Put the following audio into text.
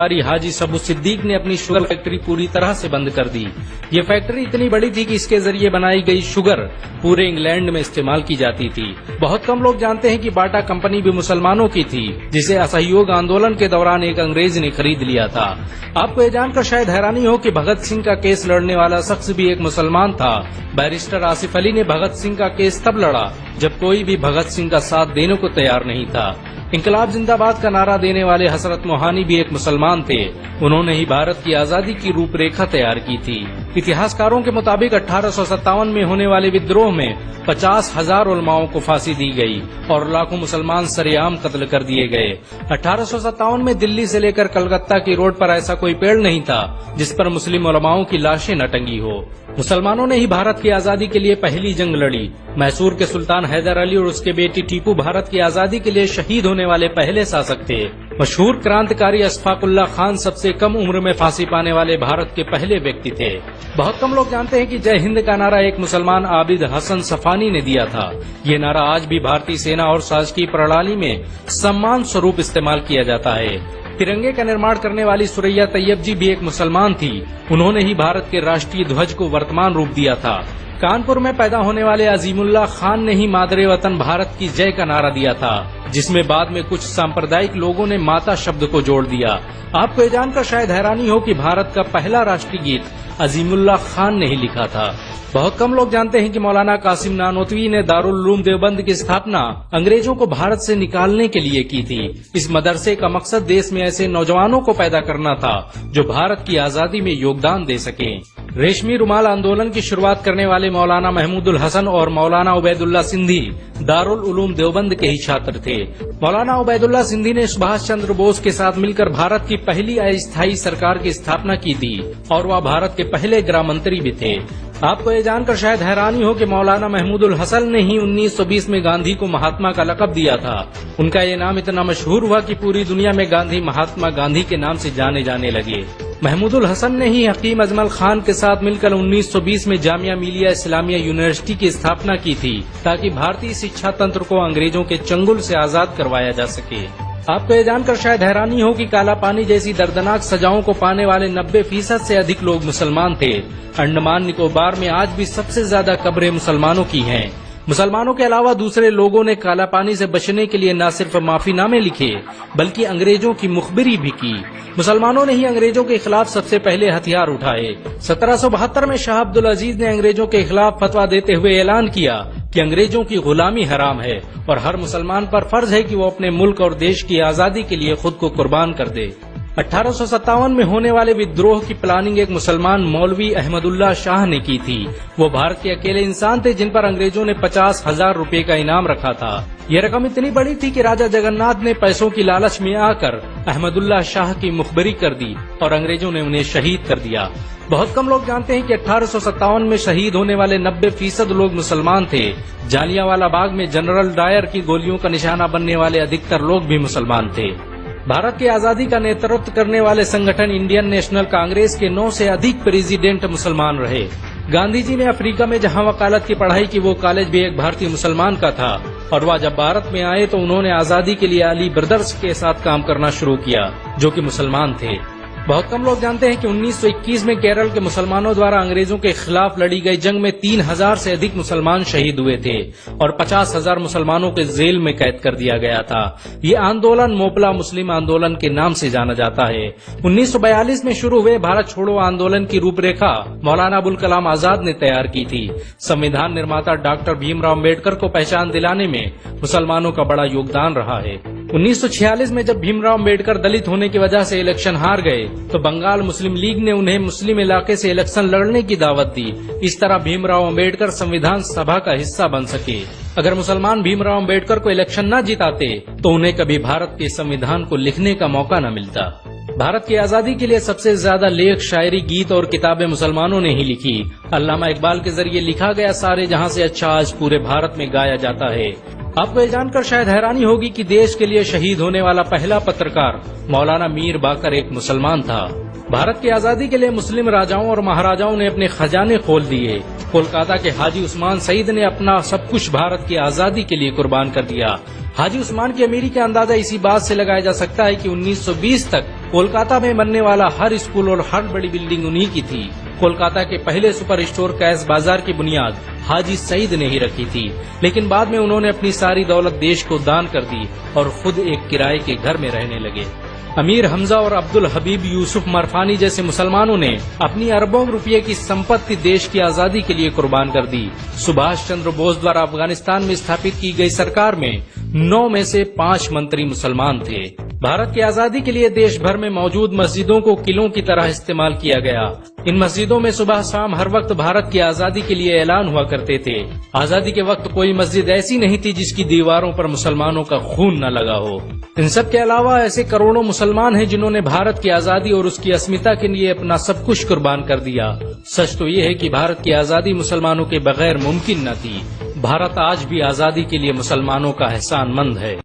हाजी सबू सिद्दीक ने अपनी शुगर फैक्ट्री पूरी तरह से बंद कर दी। ये फैक्ट्री इतनी बड़ी थी कि इसके जरिए बनाई गई शुगर पूरे इंग्लैंड में इस्तेमाल की जाती थी। बहुत कम लोग जानते हैं कि बाटा कंपनी भी मुसलमानों की थी, जिसे असहयोग आंदोलन के दौरान एक अंग्रेज ने खरीद लिया था। आपको ये जानकर शायद हैरानी हो कि भगत सिंह का केस लड़ने वाला शख्स भी एक मुसलमान था। बैरिस्टर आसिफ अली ने भगत सिंह का केस तब लड़ा जब कोई भी भगत सिंह का साथ देने को तैयार नहीं था। इंकलाब जिंदाबाद का नारा देने वाले हजरत मोहानी भी एक मुसलमान थे। उन्होंने ही भारत की आजादी की रूपरेखा तैयार की थी। इतिहासकारों के मुताबिक 1857 में होने वाले विद्रोह में 50,000 उलमाओं को फांसी दी गई और लाखों मुसलमान सरेआम कत्ल कर दिए गए। 1857 में दिल्ली से लेकर कलकत्ता की रोड पर ऐसा कोई पेड़ नहीं था जिस पर मुस्लिम उलमाओं की लाशें न टंगी हो। मुसलमानों ने ही भारत की आजादी के लिए पहली जंग लड़ी। मैसूर के सुल्तान हैदर अली और उसके बेटी टीपू भारत की आजादी के लिए शहीद होने वाले पहले शासक थे। मशहूर क्रांतिकारी अशफाकुल्लाह खान सबसे कम उम्र में फांसी पाने वाले भारत के पहले व्यक्ति थे। बहुत कम लोग जानते हैं कि जय हिंद का नारा एक मुसलमान आबिद हसन सफानी ने दिया था। ये नारा आज भी भारतीय सेना और शासकीय प्रणाली में सम्मान स्वरूप इस्तेमाल किया जाता है। तिरंगे का निर्माण करने वाली सुरैया तैयब जी भी एक मुसलमान थी। उन्होंने ही भारत के राष्ट्रीय ध्वज को वर्तमान रूप दिया था। कानपुर में पैदा होने वाले अजीमुल्लाह खान ने ही मादरे वतन भारत की जय का नारा दिया था, जिसमें बाद में कुछ सांप्रदायिक लोगों ने माता शब्द को जोड़ दिया। आपको ये जानकर शायद हैरानी हो कि भारत का पहला राष्ट्रीय गीत अजीमुल्लाह खान ने ही लिखा था। बहुत कम लोग जानते हैं कि मौलाना कासिम नानोतवी ने दारुल उलूम देवबंद की स्थापना अंग्रेजों को भारत से निकालने के लिए की थी। इस मदरसे का मकसद देश में ऐसे नौजवानों को पैदा करना था जो भारत की आजादी में योगदान दे सकें। रेशमी रुमाल आंदोलन की शुरुआत करने वाले मौलाना महमूदुल हसन और मौलाना उबैदुल्ला सिंधी दारुल उलूम देवबंद के ही छात्र थे। मौलाना उबैदुल्ला सिंधी ने सुभाष चंद्र बोस के साथ मिलकर भारत की पहली अस्थायी सरकार की स्थापना की थी और वह भारत के पहले गृह मंत्री भी थे। आपको ये जानकर शायद हैरानी हो कि मौलाना महमूदुल हसन ने ही 1920 में गांधी को महात्मा का लक़ब दिया था। उनका ये नाम इतना मशहूर हुआ कि पूरी दुनिया में गांधी महात्मा गांधी के नाम से जाने जाने लगे। महमूदुल हसन ने ही हकीम अजमल खान के साथ मिलकर 1920 में जामिया मिलिया इस्लामिया यूनिवर्सिटी की स्थापना की थी, ताकि भारतीय शिक्षा तंत्र को अंग्रेजों के चंगुल से आजाद करवाया जा सके। आपको ये जानकर शायद हैरानी हो कि काला पानी जैसी दर्दनाक सजाओं को पाने वाले 90% से अधिक लोग मुसलमान थे। अंडमान निकोबार में आज भी सबसे ज्यादा कब्रें मुसलमानों की हैं। मुसलमानों के अलावा दूसरे लोगों ने काला पानी से बचने के लिए न सिर्फ माफीनामे लिखे बल्कि अंग्रेजों की मुखबिरी भी की। मुसलमानों ने ही अंग्रेजों के खिलाफ सबसे पहले हथियार उठाए। 1772 में शाह अब्दुल अजीज ने अंग्रेजों के खिलाफ फतवा देते हुए ऐलान किया कि अंग्रेजों की गुलामी हराम है और हर मुसलमान पर फर्ज है कि वो अपने मुल्क और देश की आजादी के लिए खुद को कुर्बान कर दे। 1857 में होने वाले विद्रोह की प्लानिंग एक मुसलमान मौलवी अहमदुल्लाह शाह ने की थी। वो भारत के अकेले इंसान थे जिन पर अंग्रेजों ने 50,000 रुपए का इनाम रखा था। ये रकम इतनी बड़ी थी कि राजा जगन्नाथ ने पैसों की लालच में आकर अहमदुल्लाह शाह की मुखबिरी कर दी और अंग्रेजों ने उन्हें शहीद कर दिया। बहुत कम लोग जानते हैं कि 1857 में शहीद होने वाले 90% लोग मुसलमान थे। जालियांवाला बाग में जनरल डायर की गोलियों का निशाना बनने वाले अधिकतर लोग भी मुसलमान थे। भारत की आजादी का नेतृत्व करने वाले संगठन इंडियन नेशनल कांग्रेस के 9 से अधिक प्रेसिडेंट मुसलमान रहे। गांधी जी ने अफ्रीका में जहां वकालत की पढ़ाई की, वो कॉलेज भी एक भारतीय मुसलमान का था और वह जब भारत में आए तो उन्होंने आजादी के लिए अली ब्रदर्स के साथ काम करना शुरू किया, जो कि मुसलमान थे। बहुत कम लोग जानते हैं कि 1921 में केरल के मुसलमानों द्वारा अंग्रेजों के खिलाफ लड़ी गई जंग में 3000 से अधिक मुसलमान शहीद हुए थे और 50,000 मुसलमानों के जेल में कैद कर दिया गया था। ये आंदोलन मोपला मुस्लिम आंदोलन के नाम से जाना जाता है। 1942 में शुरू हुए भारत छोड़ो आंदोलन की रूपरेखा मौलाना अबुल कलाम आजाद ने तैयार की थी। संविधान निर्माता डॉक्टर भीमराव अम्बेडकर को पहचान दिलाने में मुसलमानों का बड़ा योगदान रहा है। 1946 में जब भीमराव अम्बेडकर दलित होने की वजह से इलेक्शन हार गए तो बंगाल मुस्लिम लीग ने उन्हें मुस्लिम इलाके से इलेक्शन लड़ने की दावत दी। इस तरह भीमराव अम्बेडकर संविधान सभा का हिस्सा बन सके। अगर मुसलमान भीमराव अम्बेडकर को इलेक्शन न जिताते तो उन्हें कभी भारत के संविधान को लिखने का मौका न मिलता। भारत की आजादी के लिए सबसे ज्यादा लेख, शायरी, गीत और किताबें मुसलमानों ने ही लिखी। अल्लामा इकबाल के जरिए लिखा गया सारे जहां से अच्छा आज पूरे भारत में गाया जाता है। आपको ये जानकर शायद हैरानी होगी कि देश के लिए शहीद होने वाला पहला पत्रकार मौलाना मीर बाकर एक मुसलमान था। भारत की आजादी के लिए मुस्लिम राजाओं और महाराजाओं ने अपने खजाने खोल दिए। कोलकाता के हाजी उस्मान सईद ने अपना सब कुछ भारत की आजादी के लिए कुर्बान कर दिया। हाजी उस्मान की अमीरी का अंदाजा इसी बात से लगाया जा सकता है कि 1920 तक कोलकाता में बनने वाला हर स्कूल और हर बड़ी बिल्डिंग उन्हीं की थी। कोलकाता के पहले सुपर स्टोर कैश बाजार की बुनियाद हाजी सईद ने ही रखी थी, लेकिन बाद में उन्होंने अपनी सारी दौलत देश को दान कर दी और खुद एक किराए के घर में रहने लगे। अमीर हमजा और अब्दुल हबीब यूसुफ मरफानी जैसे मुसलमानों ने अपनी अरबों रुपये की संपत्ति देश की आजादी के लिए कुर्बान कर दी। सुभाष चंद्र बोस द्वारा अफगानिस्तान में स्थापित की गई सरकार में 9 में से 5 मंत्री मुसलमान थे। भारत की आजादी के लिए देश भर में मौजूद मस्जिदों को किलों की तरह इस्तेमाल किया गया। इन मस्जिदों में सुबह शाम हर वक्त भारत की आजादी के लिए ऐलान हुआ करते थे। आजादी के वक्त कोई मस्जिद ऐसी नहीं थी जिसकी दीवारों पर मुसलमानों का खून न लगा हो। इन सब के अलावा ऐसे करोड़ों मुसलमान हैं जिन्होंने भारत की आजादी और उसकी अस्मिता के लिए अपना सब कुछ कुर्बान कर दिया। सच तो ये है कि भारत की आजादी मुसलमानों के बगैर मुमकिन न थी। भारत आज भी आजादी के लिए मुसलमानों का एहसानमंद है।